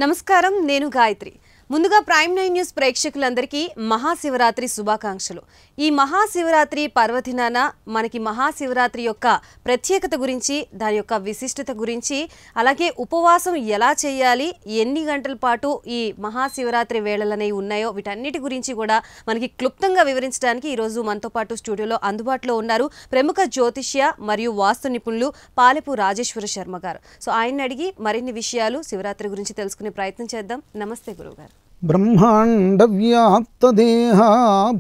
నమస్కారం, నేను గాయత్రి. ముందుగా ప్రైమ్ 9 న్యూస్ ప్రేక్షకులందరికీ మహాశివరాత్రి శుభాకాంక్షలు. ఈ మహాశివరాత్రి పర్వదినాన మనకి మహాశివరాత్రి యొక్క ప్రత్యేకత గురించి, దాని యొక్క విశిష్టత గురించి, అలాగే ఉపవాసం ఎలా చేయాలి, ఎన్ని గంటల పాటు ఈ మహాశివరాత్రి వేళలనేవి ఉన్నాయో వీటన్నిటి గురించి కూడా మనకి క్లుప్తంగా వివరించడానికి ఈరోజు మనతో పాటు స్టూడియోలో అందుబాటులో ఉన్నారు ప్రముఖ జ్యోతిష్య మరియు వాస్తు నిపుణులు పాలెపు రాజేశ్వర శర్మ గారు. సో ఆయన అడిగి మరిన్ని విషయాలు శివరాత్రి గురించి తెలుసుకునే ప్రయత్నం చేద్దాం. నమస్తే గురువుగారు. బ్రహ్మాండ వ్యాప్తదేహ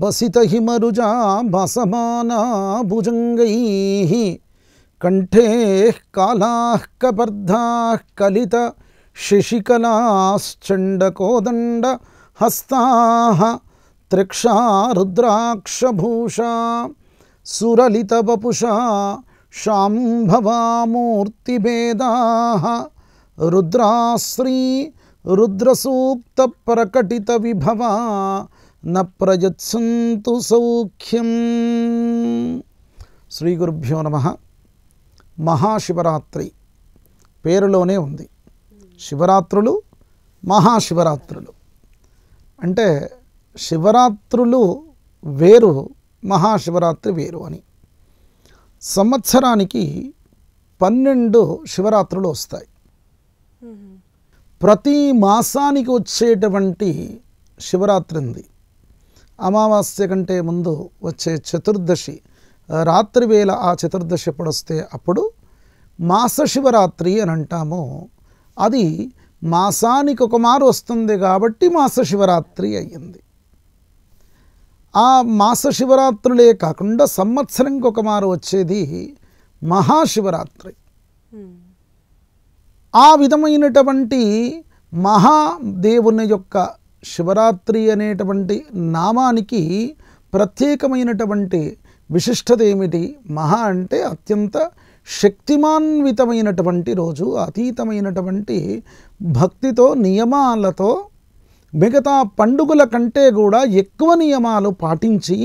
బసిత హిమరుజా భాసమానా భుజంగైః కంఠే కాలాః కపర్ధాః కలిత శశికళాశ్చండకోదండ హస్తాః త్రిక్షా రుద్రాక్షభూషా సురలిత వపుషా శాంభవా మూర్తిభేదాః రుద్రాశ్రీ రుద్రసూక్త ప్రకటిత విభవా న ప్రయత్సంతు సౌఖ్యం. శ్రీ గురుభ్యో నమః. మహాశివరాత్రి పేరులోనే ఉంది. శివరాత్రులు, మహాశివరాత్రులు అంటే శివరాత్రులు వేరు, మహాశివరాత్రి వేరు అని. సంవత్సరానికి 12 శివరాత్రులు వస్తాయి. ప్రతి మాసానికి వచ్చేటువంటి శివరాత్రి ఉంది. అమావాస్య కంటే ముందు వచ్చే చతుర్దశి రాత్రి వేళ, ఆ చతుర్దశి ఎప్పుడు వస్తే అప్పుడు మాస శివరాత్రి అని అంటాము. అది మాసానికి ఒక మారు వస్తుంది కాబట్టి మాస శివరాత్రి అయ్యింది. ఆ మాస శివరాత్రులే కాకుండా సంవత్సరంకి ఒక మారు వచ్చేది మహాశివరాత్రి. ఆ విధమైనటువంటి మహాదేవుని యొక్క శివరాత్రి అనేటువంటి నామానికి ప్రత్యేకమైనటువంటి విశిష్టత ఏమిటి? మహా అంటే అత్యంత శక్తిమాన్వితమైనటువంటి రోజు, అతీతమైనటువంటి భక్తితో, నియమాలతో, మిగతా పండుగల కంటే కూడా ఎక్కువ నియమాలు పాటించి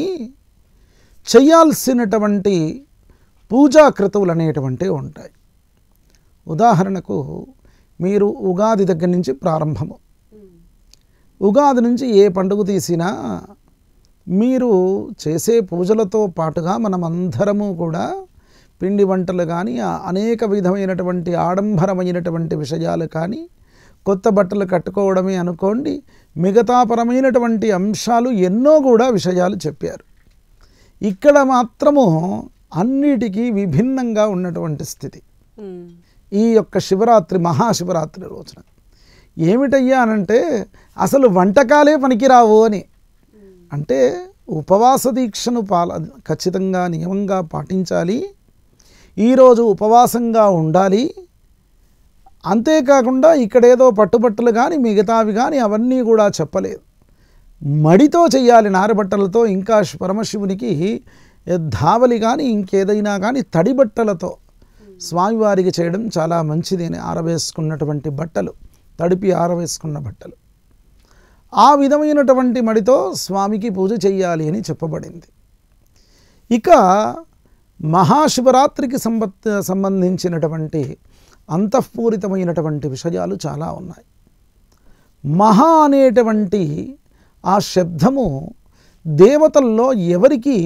చేయాల్సినటువంటి పూజా క్రతువులు అనేటువంటివి ఉంటాయి. ఉదాహరణకు మీరు ఉగాది దగ్గర నుంచి ప్రారంభము. ఉగాది నుంచి ఏ పండుగ తీసినా మీరు చేసే పూజలతో పాటుగా మనమందరము కూడా పిండి వంటలు కానీ, అనేక విధమైనటువంటి ఆడంబరమైనటువంటి విషయాలు కానీ, కొత్త బట్టలు కట్టుకోవడమే అనుకోండి, మిగతా పరమైనటువంటి అంశాలు ఎన్నో కూడా విషయాలు చెప్పారు. ఇక్కడ మాత్రము అన్నిటికీ విభిన్నంగా ఉన్నటువంటి స్థితి ఈ యొక్క శివరాత్రి, మహాశివరాత్రి రోజున. ఏమిటయ్యా అనంటే అసలు వంటకాలే పనికిరావు అని. అంటే ఉపవాస దీక్షను ఖచ్చితంగా నియమంగా పాటించాలి. ఈరోజు ఉపవాసంగా ఉండాలి. అంతేకాకుండా ఇక్కడేదో పట్టుబట్టలు కానీ, మిగతావి కానీ అవన్నీ కూడా చెప్పలేదు. మడితో చెయ్యాలి, నారబట్టలతో. ఇంకా పరమశివునికి ధావలి కానీ ఇంకేదైనా కానీ తడి బట్టలతో స్వామివారికి చేయడం చాలా మంచిది అని. ఆరవేసుకున్నటువంటి బట్టలు, తడిపి ఆరవేసుకున్న బట్టలు, ఆ విధమైనటువంటి మడితో స్వామికి పూజ చెయ్యాలి అని చెప్పబడింది. ఇక మహాశివరాత్రికి సంబంధించినటువంటి అంతఃపూరితమైనటువంటి విషయాలు చాలా ఉన్నాయి. మహా అనేటువంటి ఆ శబ్దము దేవతల్లో ఎవరికి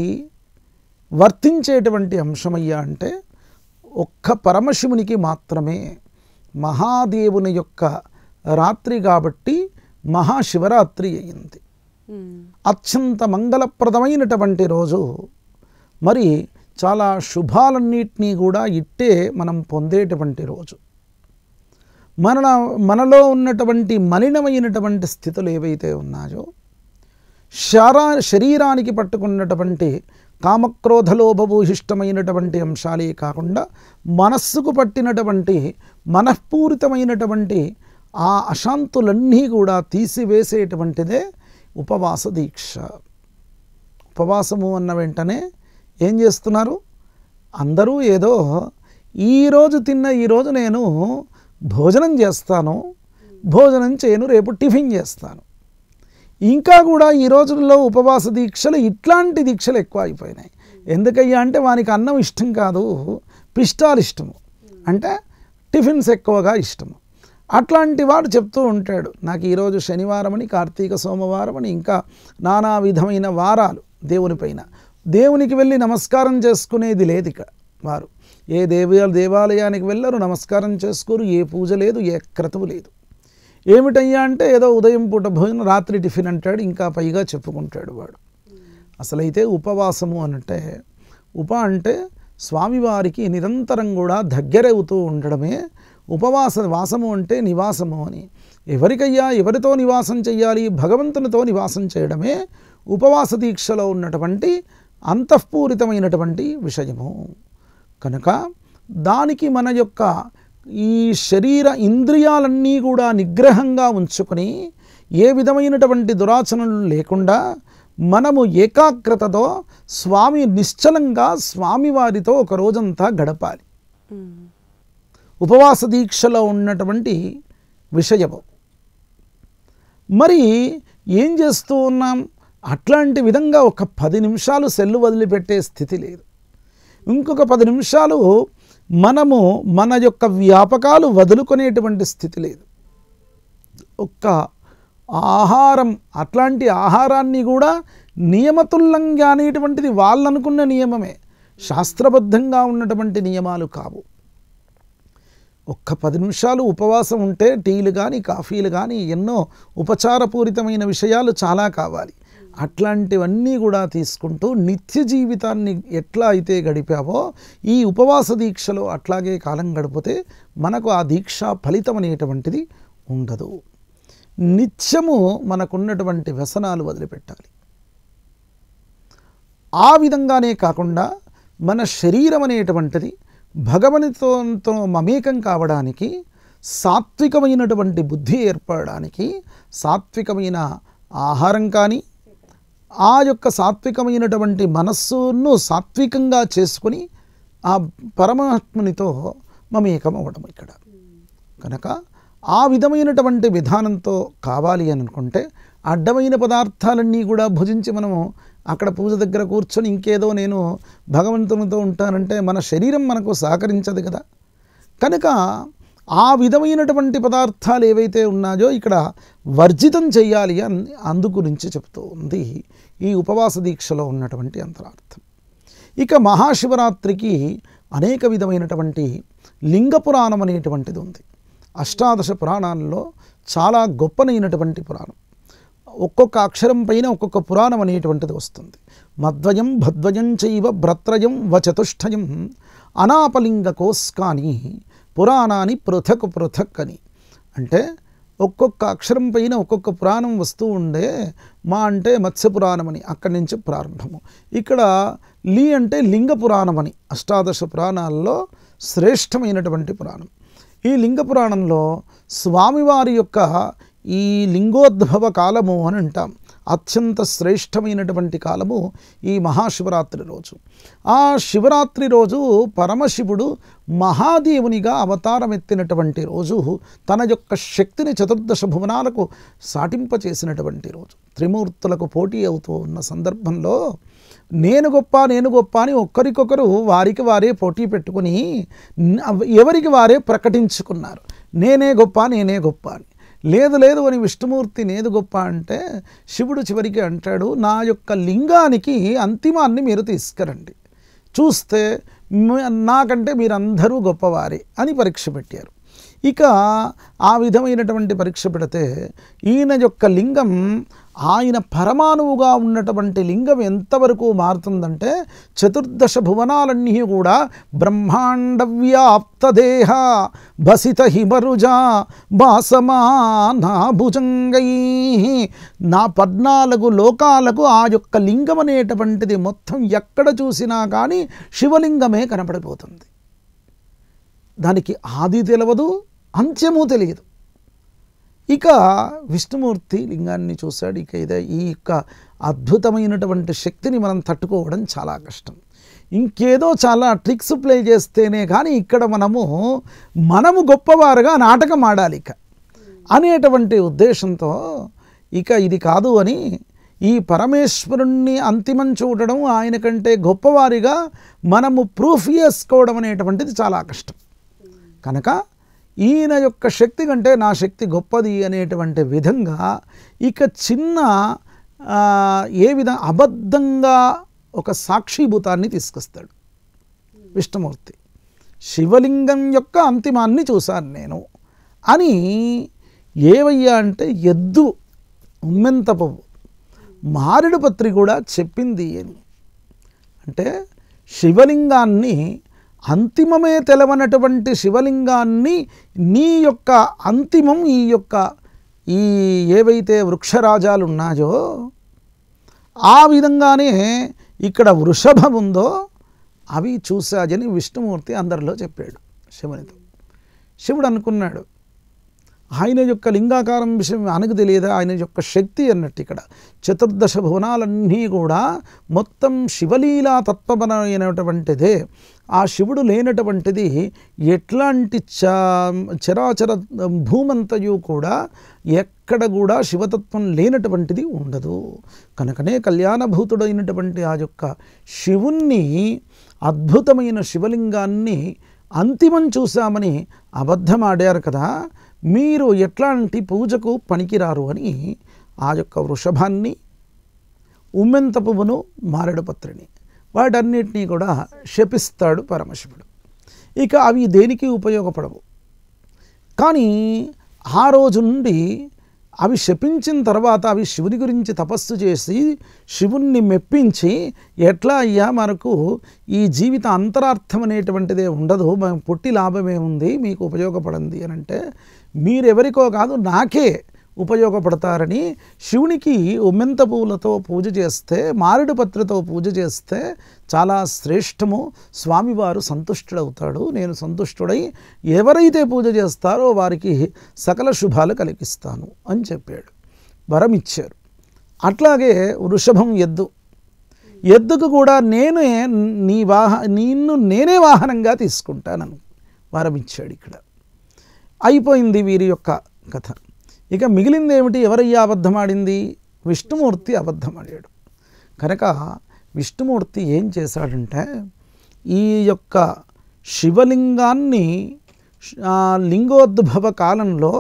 వర్తించేటువంటి అంశమయ్యా అంటే ఒక్క పరమశివునికి మాత్రమే. మహాదేవుని యొక్క రాత్రి కాబట్టి మహాశివరాత్రి అయింది. అత్యంత మంగళప్రదమైనటువంటి రోజు. మరి చాలా శుభాలన్నింటినీ కూడా ఇట్టే మనం పొందేటువంటి రోజు. మనలో ఉన్నటువంటి మలినమైనటువంటి స్థితులు ఏవైతే ఉన్నాయో, శరీరానికి పట్టుకున్నటువంటి కామక్రోధలోభభూయిష్టమైనటువంటి అంశాలే కాకుండా మనస్సుకు పట్టినటువంటి మనఃపూరితమైనటువంటి ఆ అశాంతులన్నీ కూడా తీసివేసేటువంటిదే ఉపవాస దీక్ష. ఉపవాసము అన్న వెంటనే ఏం చేస్తున్నారు అందరూ? ఏదో ఈరోజు ఈరోజు నేను భోజనం చేస్తాను, భోజనం చేయను, రేపు టిఫిన్ చేస్తాను. ఇంకా కూడా ఈ రోజుల్లో ఉపవాస దీక్షలు, ఇట్లాంటి దీక్షలు ఎక్కువ అయిపోయినాయి. ఎందుకయ్యా అంటే వానికి అన్నం ఇష్టం కాదు, పిష్టాలు ఇష్టము, అంటే టిఫిన్స్ ఎక్కువగా ఇష్టము. అట్లాంటి వాడు చెప్తూ ఉంటాడు, నాకు ఈరోజు శనివారం అని, కార్తీక సోమవారం అని, ఇంకా నానా విధమైన వారాలు దేవునిపైన. దేవునికి వెళ్ళి నమస్కారం చేసుకునేది లేదు ఇక. వారు ఏ దేవాలయానికి వెళ్ళరు, నమస్కారం చేసుకోరు, ఏ పూజ లేదు, ఏ క్రతువు లేదు. ఏమిటయ్యా అంటే ఏదో ఉదయం పూట భోజనం, రాత్రి టిఫిన్ అంటాడు, ఇంకా పైగా చెప్పుకుంటాడు వాడు. అసలైతే ఉపవాసము అంటే అంటే స్వామివారికి నిరంతరం కూడా దగ్గరవుతూ ఉండడమే వాసము అంటే నివాసము అని. ఎవరికయ్యా ఎవరితో నివాసం చెయ్యాలి? భగవంతునితో నివాసం చేయడమే ఉపవాస దీక్షలో ఉన్నటువంటి అంతఃపూరితమైనటువంటి విషయము. కనుక దానికి మన యొక్క ఈ శరీర ఇంద్రియాలన్నీ కూడా నిగ్రహంగా ఉంచుకొని ఏ విధమైనటువంటి దురాచరణలు లేకుండా మనము ఏకాగ్రతతో నిశ్చలంగా స్వామివారితో ఒక రోజంతా గడపాలి. ఉపవాస దీక్షలో ఉన్నటువంటి విషయము. మరి ఏం చేస్తూ ఉన్నాం? అట్లాంటి విధంగా ఒక 10 నిమిషాలు సెల్లు వదిలిపెట్టే స్థితి లేదు. ఇంకొక 10 నిమిషాలు మనము మన యొక్క వ్యాపకాలు వదులుకునేటువంటి స్థితి లేదు. ఒక్క ఆహారం, అట్లాంటి ఆహారాన్ని కూడా నియమతుల్యంగా అనేటువంటిది వాళ్ళు అనుకున్న నియమమే, శాస్త్రబద్ధంగా ఉన్నటువంటి నియమాలు కావు. ఒక్క 10 నిమిషాలు ఉపవాసం ఉంటే టీలు కానీ కాఫీలు కానీ ఎన్నో ఉపచారపూరితమైన విషయాలు చాలా కావాలి. అట్లాంటివన్నీ కూడా తీసుకుంటూ నిత్య జీవితాన్ని ఎట్లా అయితే గడిపావో ఈ ఉపవాస దీక్షలో అట్లాగే కాలం గడిపితే మనకు ఆ దీక్ష ఫలితం అనేటువంటిది ఉండదు. నిత్యము మనకున్నటువంటి వ్యసనాలు వదిలిపెట్టాలి. ఆ విధంగానే కాకుండా మన శరీరం అనేటువంటిది భగవంతునితో మమేకం కావడానికి, సాత్వికమైనటువంటి బుద్ధి ఏర్పడడానికి సాత్వికమైన ఆహారం కానీ, ఆ యొక్క సాత్వికమైనటువంటి మనస్సును సాత్వికంగా చేసుకుని ఆ పరమాత్మునితో మమేకం అవ్వడం ఇక్కడ. కనుక ఆ విధమైనటువంటి విధానంతో కావాలి అని అనుకుంటే అడ్డమైన పదార్థాలన్నీ కూడా భుజించి మనము అక్కడ పూజ దగ్గర కూర్చొని ఇంకేదో నేను భగవంతునితో ఉంటానంటే మన శరీరం మనకు సహకరించదు కదా. కనుక ఆ విధమైనటువంటి పదార్థాలు ఏవైతే ఉన్నాయో ఇక్కడ వర్జితం చేయాలి అని అందుగురించి చెప్తూ ఉంది ఈ ఉపవాస దీక్షలో ఉన్నటువంటి అంతరార్థం. ఇక మహాశివరాత్రికి అనేక విధమైనటువంటి లింగ పురాణం అనేటువంటిది ఉంది. అష్టాదశ పురాణాల్లో చాలా గొప్పనైనటువంటి పురాణం. ఒక్కొక్క అక్షరం పైన ఒక్కొక్క పురాణం అనేటువంటిది వస్తుంది. మద్వయం భద్వయం చైవ భ్రత్రయం వచతుష్టయం అనాపలింగ కోస్కాని పురాణాన్ని పృథక్ పృథక్ అని. అంటే ఒక్కొక్క అక్షరం పైన ఒక్కొక్క పురాణం వస్తూ ఉండే. మా అంటే మత్స్య పురాణం అని అక్కడి నుంచి ప్రారంభము. ఇక్కడ లి అంటే లింగ పురాణం అని అష్టాదశ పురాణాల్లో శ్రేష్టమైనటువంటి పురాణం. ఈ లింగ పురాణంలో స్వామివారి యొక్క ఈ లింగోద్భవ కాలము అని అంటాం. అత్యంత శ్రేష్టమైనటువంటి కాలము ఈ మహాశివరాత్రి రోజు. ఆ శివరాత్రి రోజు పరమశివుడు మహాదేవునిగా అవతారం ఎత్తినటువంటి రోజు, తన యొక్క శక్తిని చతుర్దశ భువనాలకు సాటింపచేసినటువంటి రోజు. త్రిమూర్తులకు పోటీ అవుతూ ఉన్న సందర్భంలో నేను గొప్ప అని ఒక్కరికొకరు వారికి వారే పోటీ పెట్టుకుని ఎవరికి వారే ప్రకటించుకున్నారు. నేనే గొప్ప అని. లేదు అని విష్ణుమూర్తి నేదు గొప్ప అంటే శివుడు చివరికి అంటాడు, నా యొక్క లింగానికి అంతిమాన్ని మీరు తీసుకురండి, చూస్తే నాకంటే మీరందరూ గొప్పవారే అని పరీక్ష పెట్టారు. ఇక ఆ విధమైనటువంటి పరీక్ష పెడితే ఈయన యొక్క లింగం, ఆయన పరమాణువుగా ఉన్నటువంటి లింగం ఎంతవరకు మారుతుందంటే చతుర్దశ భువనాలన్నీ కూడా బ్రహ్మాండ వ్యాప్తదేహ భసిత హిమరుజా భాసమానా భుజంగై, నా 14 లోకాలకు ఆ యొక్క లింగం అనేటువంటిది మొత్తం ఎక్కడ చూసినా కానీ శివలింగమే కనపడిపోతుంది. దానికి ఆది తెలియదు, అంత్యము తెలియదు. ఇక విష్ణుమూర్తి లింగాన్ని చూశాడు. ఇక ఈ యొక్క అద్భుతమైనటువంటి శక్తిని మనం తట్టుకోవడం చాలా కష్టం. ఇంకేదో చాలా ట్రిక్స్ ప్లే చేస్తేనే కానీ ఇక్కడ మనము గొప్పవారుగా నాటకం ఆడాలి ఇక అనేటువంటి ఉద్దేశంతో ఇక ఇది కాదు అని ఈ పరమేశ్వరుణ్ణి అంతిమం చూడడం, ఆయన కంటే గొప్పవారిగా మనము ప్రూఫ్ చేసుకోవడం అనేటువంటిది చాలా కష్టం. కనుక ఈయన యొక్క శక్తి కంటే నా శక్తి గొప్పది అనేటువంటి విధంగా ఇక చిన్న ఏ విధంగా అబద్ధంగా ఒక సాక్షిభూతాన్ని తీసుకొస్తాడు విష్ణుమూర్తి. శివలింగం యొక్క అంతిమాన్ని చూశాను నేను అని. ఏవయ్యా అంటే ఎద్దు, ఉమ్మెంత పువ్వు, మారేడు పత్రి కూడా చెప్పింది అని. అంటే శివలింగాన్ని అంతిమమే తెలవనటువంటి శివలింగాన్ని నీ యొక్క అంతిమం ఈ ఏవైతే వృక్షరాజాలు ఉన్నాయో ఆ విధంగానే ఇక్కడ వృషభం ఉందో అవి చూసాజని విష్ణుమూర్తి అందరిలో చెప్పాడు శివునితో. శివుడు అనుకున్నాడు ఆయన యొక్క లింగాకారం విషయం ఆయనకు తెలియదా, ఆయన యొక్క శక్తి అన్నట్టు. ఇక్కడ చతుర్దశ భువనాలన్నీ కూడా మొత్తం శివలీలా తత్వమైనటువంటిదే. ఆ శివుడు లేనటువంటిది ఎట్లాంటి చరాచర భూమంతయు కూడా ఎక్కడ కూడా శివతత్వం లేనటువంటిది ఉండదు. కనుకనే కళ్యాణభూతుడైనటువంటి ఆ యొక్క శివుణ్ణి, అద్భుతమైన శివలింగాన్ని అంతిమం చూశామని అబద్ధమాడారు కదా, మీరు ఎట్లాంటి పూజకు పనికిరారు అని ఆ యొక్క వృషభాన్ని, ఉమ్మెంత పువ్వును, మారేడు పత్రిని వాటన్నిటినీ కూడా శపిస్తాడు పరమశివుడు. ఇక అవి దేనికి ఉపయోగపడవు. కానీ ఆ రోజు నుండి అవి శపించిన తర్వాత అవి శివుని గురించి తపస్సు చేసి శివుణ్ణి మెప్పించి, ఎట్లా అయ్యా మనకు ఈ జీవిత అంతరార్థం అనేటువంటిదే ఉండదు, మనం పుట్టి లాభమే ఉంది, మీకు ఉపయోగపడింది అని అంటే మీరెవరికో కాదు నాకే ఉపయోగపడతారని శివునికి ఉమ్మెంత పువ్వులతో పూజ చేస్తే, మారేడు పత్రితో పూజ చేస్తే చాలా శ్రేష్టము, స్వామివారు సంతుష్టుడవుతాడు. నేను సంతుష్టుడై ఎవరైతే పూజ చేస్తారో వారికి సకల శుభాలు కలిగిస్తాను అని చెప్పాడు, వరం ఇచ్చారు. అట్లాగే వృషభం ఎద్దుకు కూడా నిన్ను నేనే వాహనంగా తీసుకుంటానని వరం ఇచ్చాడు. ఇక్కడ అయిపోయింది వీరి యొక్క కథ. ఇక మిగిలింది ఏమిటి? ఎవరయ్యా అబద్ధమాడింది? విష్ణుమూర్తి అబద్ధమాడాడు. కనుక విష్ణుమూర్తి ఏం చేశాడంటే ఈ యొక్క శివలింగాన్ని లింగోద్భవ కాలంలో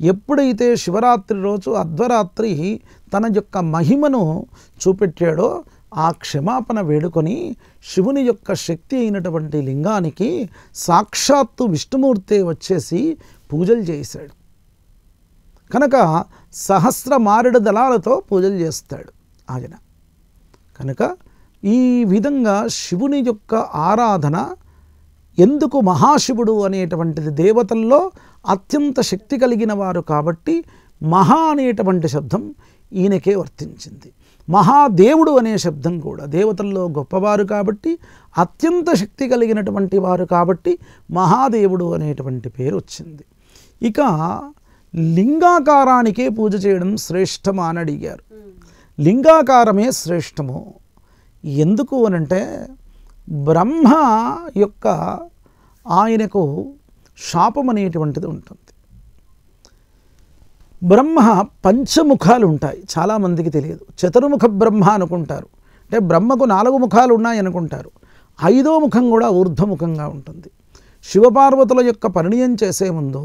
ఎప్పుడైతే శివరాత్రి రోజు అర్ధరాత్రి తన యొక్క మహిమను చూపెట్టాడో ఆ క్షమాపణ వేడుకొని శివుని యొక్క శక్తి అయినటువంటి లింగానికి సాక్షాత్తు విష్ణుమూర్తే వచ్చేసి పూజలు చేశాడు. కనుక సహస్ర మారేడు దళాలతో పూజలు చేస్తాడు ఆయన. కనుక ఈ విధంగా శివుని యొక్క ఆరాధన ఎందుకు మహాశివుడు అనేటువంటిది దేవతల్లో అత్యంత శక్తి కలిగిన వారు కాబట్టి మహా అనేటువంటి శబ్దం ఈయనకే వర్తించింది. మహాదేవుడు అనే శబ్దం కూడా దేవతల్లో గొప్పవారు కాబట్టి అత్యంత శక్తి కలిగినటువంటి వారు కాబట్టి మహాదేవుడు అనేటువంటి పేరు వచ్చింది. ఇక లింగాకారానికే పూజ చేయడం శ్రేష్టమా అని అడిగారు. లింగాకారమే శ్రేష్టము. ఎందుకు అనంటే బ్రహ్మ యొక్క ఆయనకు శాపం అనేటువంటిది ఉంటుంది. బ్రహ్మ పంచముఖాలు ఉంటాయి, చాలామందికి తెలియదు. చతుర్ముఖ బ్రహ్మ అనుకుంటారు, అంటే బ్రహ్మకు 4 ముఖాలు ఉన్నాయి అనుకుంటారు. 5వ ముఖం కూడా ఊర్ధ్వముఖంగా ఉంటుంది. శివపార్వతుల యొక్క పరిణయం చేసే ముందు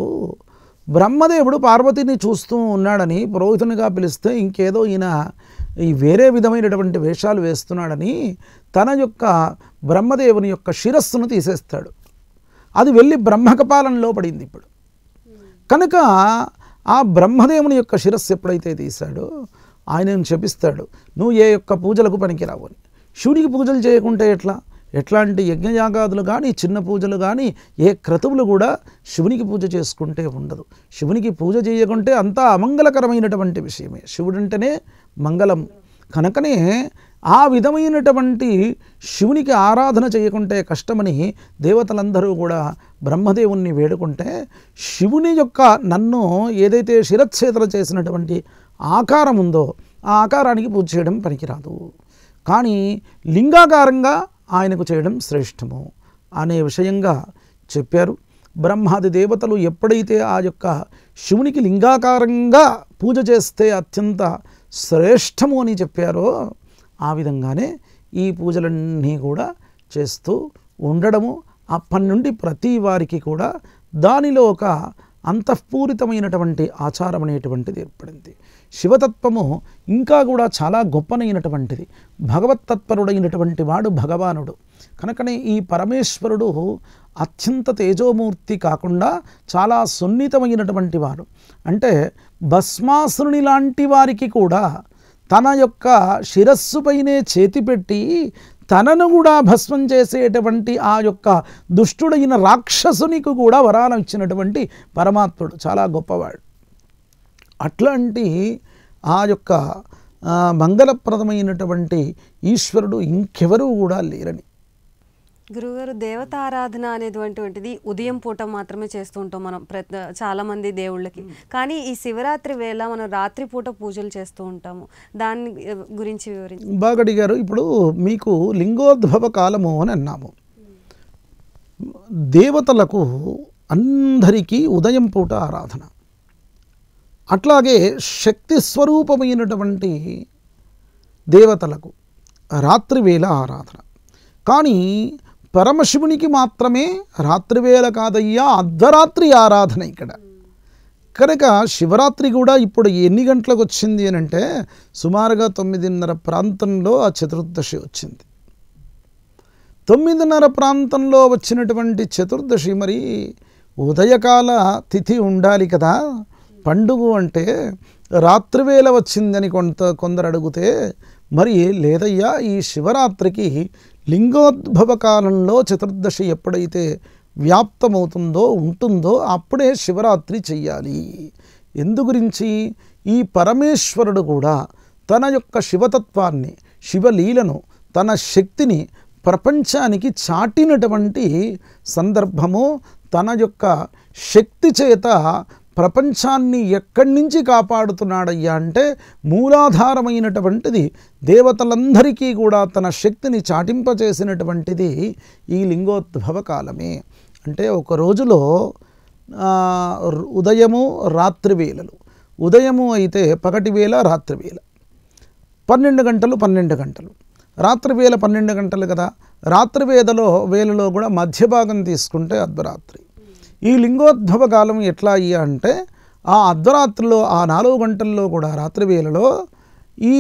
బ్రహ్మదేవుడు పార్వతిని చూస్తూ ఉన్నాడని పురోహితునిగా పిలిస్తే ఇంకేదో ఈయన ఈ వేరే విధమైనటువంటి వేషాలు వేస్తున్నాడని తన యొక్క బ్రహ్మదేవుని యొక్క శిరస్సును తీసేస్తాడు. అది వెళ్ళి బ్రహ్మకపాలంలో పడింది ఇప్పుడు. కనుక ఆ బ్రహ్మదేవుని యొక్క శిరస్సు ఎప్పుడైతే తీశాడో ఆయనను శపిస్తాడు, నువ్వు ఏ యొక్క పూజలకు పనికిరావు అని. శివుడికి పూజలు చేయకుంటే ఎట్లాంటి యజ్ఞయాగాదులు కానీ చిన్న పూజలు కానీ ఏ క్రతువులు కూడా శివునికి పూజ చేసుకుంటే ఉండదు. శివునికి పూజ చేయకుంటే అంతా అమంగళకరమైనటువంటి విషయమే. శివుడంటేనే మంగళం. కనుకనే ఆ విధమైనటువంటి శివునికి ఆరాధన చేయకుంటే కష్టమని దేవతలందరూ కూడా బ్రహ్మదేవుణ్ణి వేడుకుంటే శివుని యొక్క నన్ను ఏదైతే శిరచ్ఛేదన చేసినటువంటి ఆకారం ఉందో ఆ ఆకారానికి పూజ చేయడం పనికిరాదు, కానీ లింగాకారంగా ఆయనకు చేయడం శ్రేష్టము అనే విషయంగా చెప్పారు. బ్రహ్మాది దేవతలు ఎప్పుడైతే ఆ యొక్క శివునికి లింగాకారంగా పూజ చేస్తే అత్యంత శ్రేష్టము అని చెప్పారో ఆ విధంగానే ఈ పూజలన్నీ కూడా చేస్తూ ఉండడము. అప్పటి నుండి ప్రతి వారికి కూడా దానిలో ఒక అంతఃపూరితమైనటువంటి ఆచారం అనేటువంటిది ఏర్పడింది. శివతత్వము ఇంకా కూడా చాలా గొప్పనైనటువంటిది. భగవత్తత్పరుడైనటువంటి వాడు భగవానుడు. కనుకనే ఈ పరమేశ్వరుడు అత్యంత తేజోమూర్తి కాకుండా చాలా సున్నితమైనటువంటి వాడు. అంటే భస్మాసురుని లాంటి వారికి కూడా తన యొక్క శిరస్సుపైనే చేతి పెట్టి తనను కూడా భస్మం చేసేటువంటి ఆ యొక్క దుష్టుడైన రాక్షసునికి కూడా వరాలను ఇచ్చినటువంటి పరమాత్ముడు చాలా గొప్పవాడు. అట్లాంటి ఆ యొక్క మంగళప్రదమైనటువంటి ఈశ్వరుడు ఇంకెవరూ కూడా లేరని. గురుగారు, దేవతారాధన అనేటువంటిది ఉదయం పూట మాత్రమే చేస్తూ ఉంటాం మనం చాలామంది దేవుళ్ళకి. కానీ ఈ శివరాత్రి వేళ మనం రాత్రిపూట పూజలు చేస్తూ ఉంటాము. దాని గురించి వివరించి. బాగా అడిగారు. ఇప్పుడు మీకు లింగోద్భవ కాలము అని అన్నాము. దేవతలకు అందరికీ ఉదయం పూట ఆరాధన, అట్లాగే శక్తి స్వరూపమైనటువంటి దేవతలకు రాత్రివేళ ఆరాధన. కానీ పరమశివునికి మాత్రమే రాత్రివేళ కాదయ్యా, అర్ధరాత్రి ఆరాధన ఇక్కడ. కనుక శివరాత్రి కూడా ఇప్పుడు ఎన్ని గంటలకు వచ్చింది అని అంటే సుమారుగా 9:30 ప్రాంతంలో ఆ చతుర్దశి వచ్చింది. 9:30 ప్రాంతంలో వచ్చినటువంటి చతుర్దశి మరి ఉదయకాల తిథి ఉండాలి కదా. పండుగ అంటే రాత్రివేళ వచ్చిందని కొందరు అడిగితే మరి లేదయ్యా, ఈ శివరాత్రికి లింగోద్భవ కాలంలో చతుర్దశి ఎప్పుడైతే వ్యాప్తమవుతుందో ఉంటుందో అప్పుడే శివరాత్రి చెయ్యాలి. ఎందు గురించి? ఈ పరమేశ్వరుడు కూడా తన యొక్క శివతత్వాన్ని, శివలీలను, తన శక్తిని ప్రపంచానికి చాటినటువంటి సందర్భము. తన యొక్క శక్తి చేత ప్రపంచాన్ని ఎక్కడి నుంచి కాపాడుతున్నాడయ్యా అంటే మూలాధారమైనటువంటిది దేవతలందరికీ కూడా తన శక్తిని చాటింపచేసినటువంటిది ఈ లింగోద్భవ కాలమే. అంటే ఒక రోజులో ఉదయము రాత్రి వేళలు, ఉదయము అయితే పగటి వేళ, రాత్రి వేళ 12 గంటలు, రాత్రి వేళ 12 గంటలు కదా. రాత్రి వేళలో కూడా మధ్య భాగం తీసుకుంటే అర్ధరాత్రి. ఈ లింగోద్భవ కాలం ఎట్లా అయ్యా అంటే ఆ అర్ధరాత్రిలో ఆ 4 గంటల్లో కూడా రాత్రి వేళలో ఈ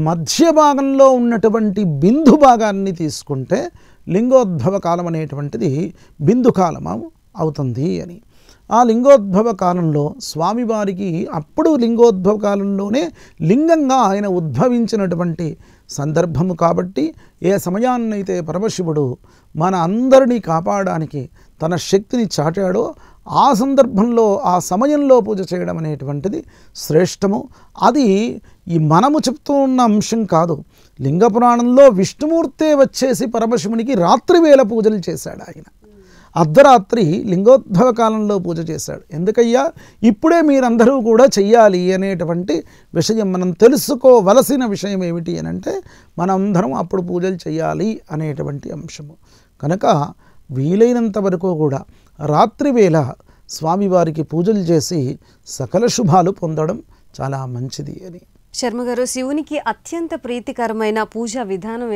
మధ్య భాగంలో ఉన్నటువంటి బిందు భాగాన్ని తీసుకుంటే లింగోద్భవ కాలం అనేటువంటిది బిందు కాలము అవుతుంది అని. ఆ లింగోద్భవ కాలంలో స్వామివారికి అప్పుడు లింగోద్భవ కాలంలోనే లింగంగా ఆయన ఉద్భవించినటువంటి సందర్భము కాబట్టి ఏ సమయాన్నైతే పరమశివుడు మన అందరినీ కాపాడడానికి తన శక్తిని చాటాడో ఆ సందర్భంలో ఆ సమయంలో పూజ చేయడం అనేటువంటిది శ్రేష్టము. అది ఈ మనము చెప్తూ ఉన్న అంశం కాదు. లింగ పురాణంలో విష్ణుమూర్తే వచ్చేసి పరమశివునికి రాత్రివేళ పూజలు చేశాడు. ఆయన అర్ధరాత్రి లింగోద్భవ కాలంలో పూజ చేశాడు. ఎందుకయ్యా? ఇప్పుడే మీరందరూ కూడా చెయ్యాలి అనేటువంటి విషయం మనం తెలుసుకోవలసిన విషయం ఏమిటి అని అంటే మనందరం అప్పుడు పూజలు చేయాలి అనేటువంటి అంశము. కనుక వీలైనంత వరకు కూడా రాత్రివేళ స్వామివారికి పూజలు చేసి సకల శుభాలు పొందడం చాలా మంచిది అని. శర్మ గారు, శివునికి అత్యంత ప్రీతికరమైన పూజా విధానం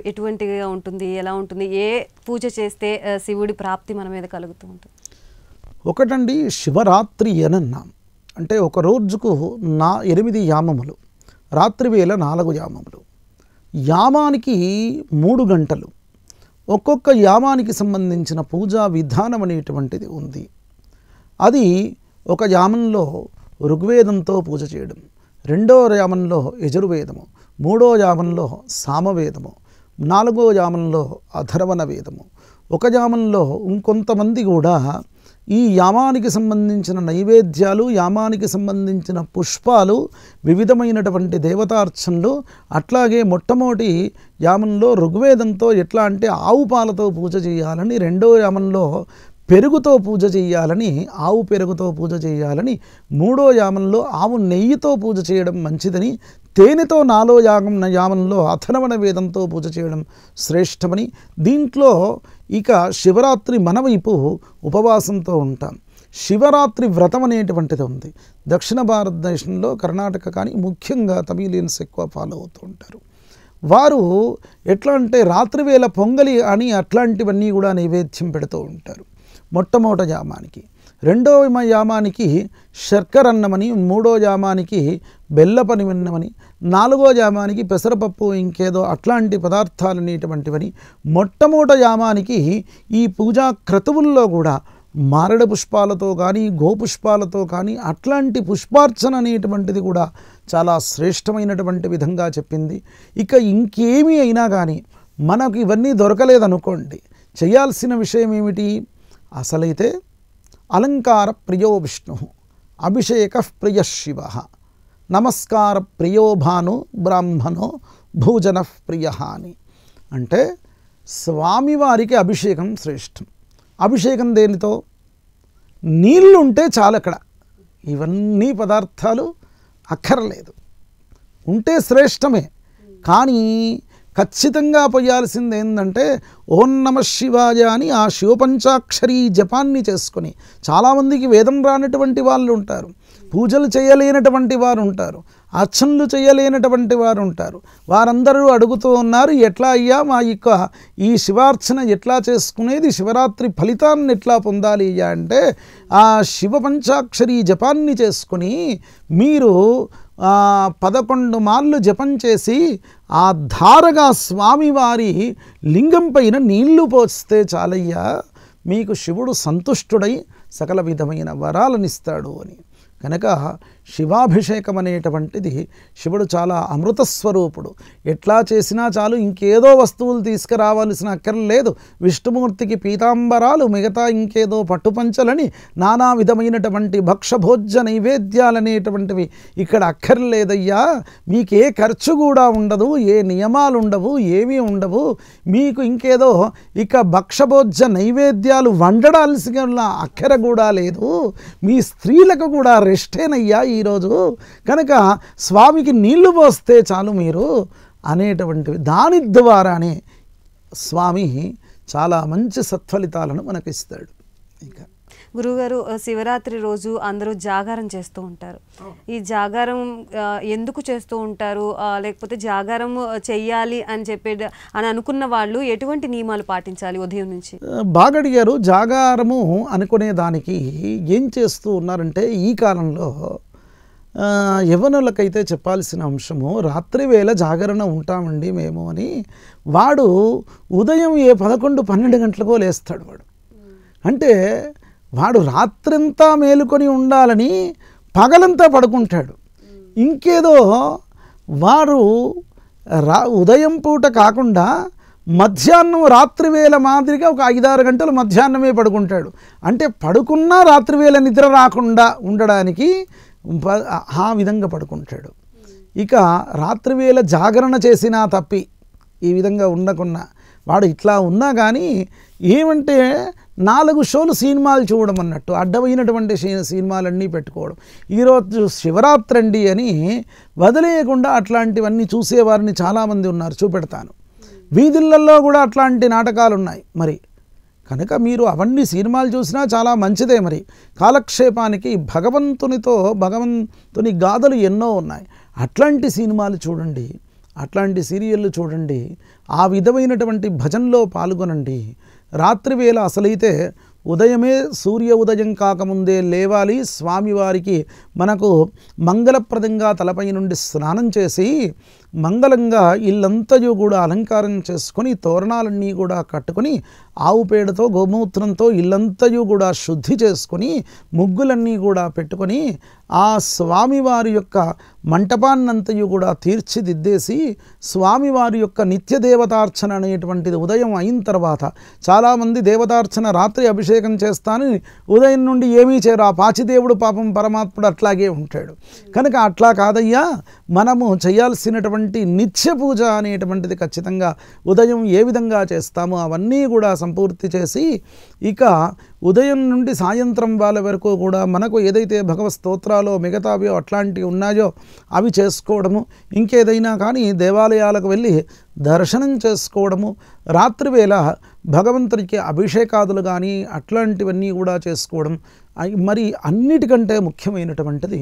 ఎటువంటిగా ఉంటుంది, ఎలా ఉంటుంది? ఏ పూజ చేస్తే శివుడి ప్రాప్తి మన మీద కలుగుతూ ఉంటుంది? ఒకటండి, శివరాత్రి అని అన్నాం అంటే ఒక రోజుకు 8 యామములు, రాత్రివేళ 4 యామములు, యామానికి 3 గంటలు. ఒక్కొక్క యామానికి సంబంధించిన పూజా విధానం అనేటువంటిది ఉంది. అది ఒక యామంలో ఋగ్వేదంతో పూజ చేయడం, రెండో యామంలో యజుర్వేదము, మూడో యామంలో సామవేదము, 4వ యామంలో అథర్వణ వేదము, ఒక యామంలో ఇంకొంతమంది కూడా ఈ యామానికి సంబంధించిన నైవేద్యాలు, యామానికి సంబంధించిన పుష్పాలు, వివిధమైనటువంటి దేవతార్చనలు, అట్లాగే మొట్టమొదటి యామంలో ఋగ్వేదంతో ఎట్లా అంటే ఆవు పాలతో పూజ చేయాలని, రెండో యామంలో పెరుగుతో పూజ చేయాలని, ఆవు పెరుగుతో పూజ చేయాలని, మూడో యామంలో ఆవు నెయ్యితో పూజ చేయడం మంచిదని, తేనెతో 4వ యామంలో అథర్వణ వేదంతో పూజ చేయడం శ్రేష్టమని. దీంట్లో ఇక శివరాత్రి మనవైపు ఉపవాసంతో ఉంటాం. శివరాత్రి వ్రతం అనేటువంటిది ఉంది. దక్షిణ భారతదేశంలో కర్ణాటక కానీ ముఖ్యంగా తమిళియన్స్ ఎక్కువ ఫాలో అవుతూ ఉంటారు. వారు ఎట్లా అంటే రాత్రివేళ పొంగలి అని అట్లాంటివన్నీ కూడా నైవేద్యం పెడుతూ ఉంటారు. మొట్టమొదటి యామానికి, రెండవ యామానికి శర్కరన్నమని, మూడో యామానికి బెల్లపనివన్నమని, నాలుగో యామానికి పెసరపప్పు ఇంకేదో అట్లాంటి పదార్థాలు అనేటువంటివని, మొట్టమొదటి యామానికి ఈ పూజా క్రతువుల్లో కూడా మారడ పుష్పాలతో కానీ గోపుష్పాలతో కానీ అట్లాంటి పుష్పార్చన అనేటువంటిది కూడా చాలా శ్రేష్టమైనటువంటి విధంగా చెప్పింది. ఇక ఇంకేమీ అయినా కానీ మనకు ఇవన్నీ దొరకలేదనుకోండి, చేయాల్సిన విషయం ఏమిటి? అసలైతే అలంకార ప్రియో విష్ణు, అభిషేక ప్రియ శివ, నమస్కార ప్రియో భాను, బ్రాహ్మణో భోజన ప్రియ అని. అంటే స్వామివారికి అభిషేకం శ్రేష్టం. అభిషేకం దేనితో? నీళ్ళు ఉంటే చాలు. అక్కడ ఇవన్నీ పదార్థాలు అక్కర్లేదు, ఉంటే శ్రేష్టమే. కానీ ఖచ్చితంగా పోయాల్సింది ఏంటంటే ఓం నమ శివాయ అని ఆ శివపంచాక్షరీ జపాన్ని చేసుకొని, చాలామందికి వేదం రానటువంటి వాళ్ళు ఉంటారు, పూజలు చేయలేనటువంటి వారు ఉంటారు, అర్చనలు చేయలేనటువంటి వారు ఉంటారు. వారందరూ అడుగుతూ ఉన్నారు, ఎట్లా అయ్యా మా ఈ శివార్చన ఎట్లా చేసుకునేది, శివరాత్రి ఫలితాన్ని ఎట్లా పొందాలి అయ్యా అంటే, ఆ శివ పంచాక్షరీ జపాన్ని చేసుకుని మీరు 11 మార్లు జపం చేసి ఆ ధారగా స్వామివారి లింగం పైన నీళ్లు పోస్తే చాలయ్యా, మీకు శివుడు సంతుష్టుడై సకల విధమైన వరాలనిస్తాడు అని. కనుక శివాభిషేకం అనేటువంటిది శివుడు చాలా అమృత స్వరూపుడు. ఎట్లా చేసినా చాలు, ఇంకేదో వస్తువులు తీసుకురావాల్సిన అక్కర్లేదు. విష్ణుమూర్తికి పీతాంబరాలు, మిగతా ఇంకేదో పట్టుపంచలని నానా విధమైనటువంటి భక్షభోజ్య నైవేద్యాలనేటువంటివి ఇక్కడ అక్కర్లేదయ్యా. మీకే ఖర్చు కూడా ఉండదు, ఏ నియమాలు ఉండవు, ఏమీ ఉండవు. మీకు ఇంకేదో భక్షభోజ్య నైవేద్యాలు వండడాల్సిన అక్కర కూడా లేదు. మీ స్త్రీలకు కూడా రెస్టేనయ్యా ఈరోజు. కనుక స్వామికి నీళ్లు పోస్తే చాలు మీరు అనేటువంటివి. దాని ద్వారానే స్వామి చాలా మంచి సత్ఫలితాలను మనకిస్తాడు. ఇంకా గురుగారు, శివరాత్రి రోజు అందరూ జాగారం చేస్తూ ఉంటారు. ఈ జాగారం ఎందుకు చేస్తూ ఉంటారు? లేకపోతే జాగారం చెయ్యాలి అని అనుకున్న వాళ్ళు ఎటువంటి నియమాలు పాటించాలి ఉదయం నుంచి? బాగా అడిగారు. జాగారము అనుకునే దానికి ఏం చేస్తూ ఉన్నారంటే, ఈ కాలంలో యవ్వనులకైతే చెప్పాల్సిన అంశము, రాత్రి వేళ జాగరణ ఉంటామండి మేము అని. వాడు ఉదయం 11-12 గంటలకో లేస్తాడు. వాడు అంటే వాడు రాత్రంతా మేలుకొని ఉండాలని పగలంతా పడుకుంటాడు. ఇంకేదో వాడు ఉదయం పూట కాకుండా మధ్యాహ్నం రాత్రివేళ మాదిరిగా ఒక 5-6 గంటలు మధ్యాహ్నమే పడుకుంటాడు. అంటే పడుకున్నా రాత్రివేళ నిద్ర రాకుండా ఉండడానికి ఆ విధంగా పడుకుంటాడు. ఇక రాత్రివేళ జాగరణ చేసినా తప్పి ఈ విధంగా ఉండకున్నా వాడు ఇట్లా ఉన్నా కానీ ఏమంటే 4 షోలు సినిమాలు చూడడం అన్నట్టు, అడ్డమైనటువంటి సినిమాలన్నీ పెట్టుకోవడం. ఈరోజు శివరాత్రి అండి అని వదిలేయకుండా అట్లాంటివన్నీ చూసేవారిని చాలామంది ఉన్నారు. చూపెడతాను. వీధులలో కూడా అట్లాంటి నాటకాలు ఉన్నాయి. మరి కనుక మీరు అవన్నీ సినిమాలు చూసినా చాలా మంచిదే. మరి కాలక్షేపానికి భగవంతుని గాథలు ఎన్నో ఉన్నాయి. అట్లాంటి సినిమాలు చూడండి, అట్లాంటి సీరియళ్ళు చూడండి, ఆ విధమైనటువంటి భజనలో పాల్గొనండి. రాత్రివేళ అసలైతే ఉదయమే సూర్య ఉదయం కాకముందే లేవాలి. స్వామివారికి మనకు మంగళప్రదంగా తలపై నుండి స్నానం చేసి మంగళంగా ఇల్లంతయు కూడా అలంకారం చేసుకొని తోరణాలన్నీ కూడా కట్టుకొని ఆవు పేడతో గోమూత్రంతో ఇల్లంతయు కూడా శుద్ధి చేసుకొని ముగ్గులన్నీ కూడా పెట్టుకొని ఆ స్వామివారి యొక్క మంటపాన్నంతయు కూడా తీర్చిదిద్దేసి స్వామివారి యొక్క నిత్య దేవతార్చన అనేటువంటిది ఉదయం అయిన తర్వాత, చాలామంది దేవతార్చన రాత్రి అభిషేకం చేస్తానని ఉదయం నుండి ఏమీ చేయరు. ఆ పాచిదేవుడు పాపం పరమాత్ముడు అట్లాగే ఉంటాడు. కనుక అట్లా కాదయ్యా, మనము చేయాల్సినటువంటి నిత్య పూజ అనేటువంటిది ఖచ్చితంగా ఉదయం ఏ విధంగా చేస్తామో అవన్నీ కూడా సంపూర్తి చేసి, ఇక ఉదయం నుండి సాయంత్రం వాళ్ళ వరకు కూడా మనకు ఏదైతే భగవత్ స్తోత్రాలో మిగతావి అట్లాంటివి ఉన్నాయో అవి చేసుకోవడము, ఇంకేదైనా కానీ దేవాలయాలకు వెళ్ళి దర్శనం చేసుకోవడము, రాత్రివేళ భగవంతుడికి అభిషేకాదులు కానీ అట్లాంటివన్నీ కూడా చేసుకోవడం. మరి అన్నిటికంటే ముఖ్యమైనటువంటిది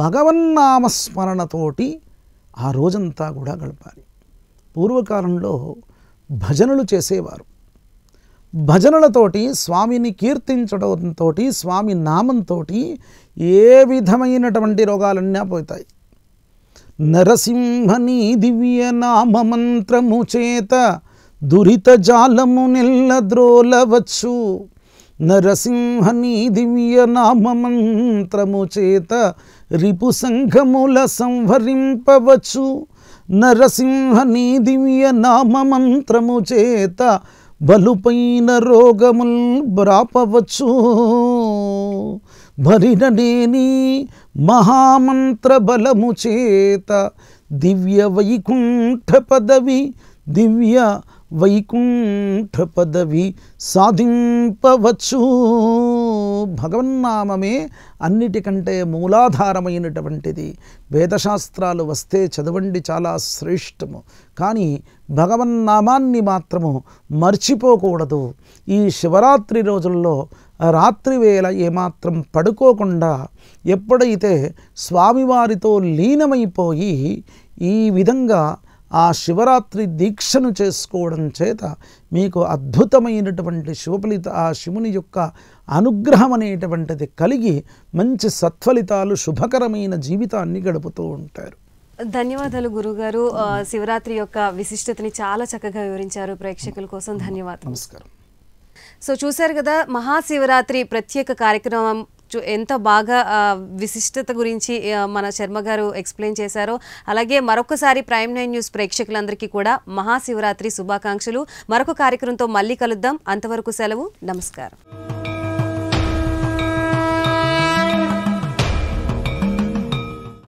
భగవన్నామస్మరణతోటి ఆ రోజంతా కూడా గడపాలి. పూర్వకాలంలో భజనలు చేసేవారు. భజనలతోటి స్వామిని కీర్తించడంతో స్వామి నామంతో ఏ విధమైనటువంటి రోగాలన్నీ పోతాయి. నరసింహని దివ్య నామమంత్రము చేత దురిత జాలము నెల్లద్రోలవచ్చు. నరసింహని దివ్య నామమంత్రము చేత రిపు సంఘముల సంహరింపవచ్చు. నరసింహని దివ్య నామమంత్రము చేత బలుపైన రోగముల్ బ్రాపవచ్చు. భరిననేని మహామంత్ర బలము చేత దివ్య వైకుంఠ పదవి సాధింపవచ్చు. భగవన్నామమే అన్నిటికంటే మూలాధారమైనటువంటిది. వేదశాస్త్రాలు వస్తే చదవండి, చాలా శ్రేష్టము. కానీ భగవన్నామాన్ని మాత్రము మర్చిపోకూడదు. ఈ శివరాత్రి రోజుల్లో రాత్రి వేళ ఏమాత్రం పడుకోకుండా ఎప్పుడైతే స్వామివారితో లీనమైపోయి ఈ విధంగా ఆ శివరాత్రి దీక్షను చేసుకోవడం చేత మీకు అద్భుతమైనటువంటి శివఫలిత ఆ శివుని యొక్క అనుగ్రహం అనేటువంటిది కలిగి మంచి సత్ఫలితాలు, శుభకరమైన జీవితాన్ని గడుపుతూ ఉంటారు. ధన్యవాదాలు గురుగారు. శివరాత్రి యొక్క విశిష్టతని చాలా చక్కగా వివరించారు. ప్రేక్షకుల కోసం ధన్యవాదాలు. నమస్కారం. సో చూశారు కదా, మహాశివరాత్రి ప్రత్యేక కార్యక్రమం ఎంత బాగా విశిష్టత గురించి మన శర్మ గారు ఎక్స్ప్లెయిన్ చేశారో, అలాగే మరొకసారి ప్రైమ్9 న్యూస్ ప్రేక్షకులందరికీ కూడా మహాశివరాత్రి శుభాకాంక్షలు. మరొక కార్యక్రమంతో మళ్ళీ కలుద్దాం. అంతవరకు సెలవు. నమస్కారం.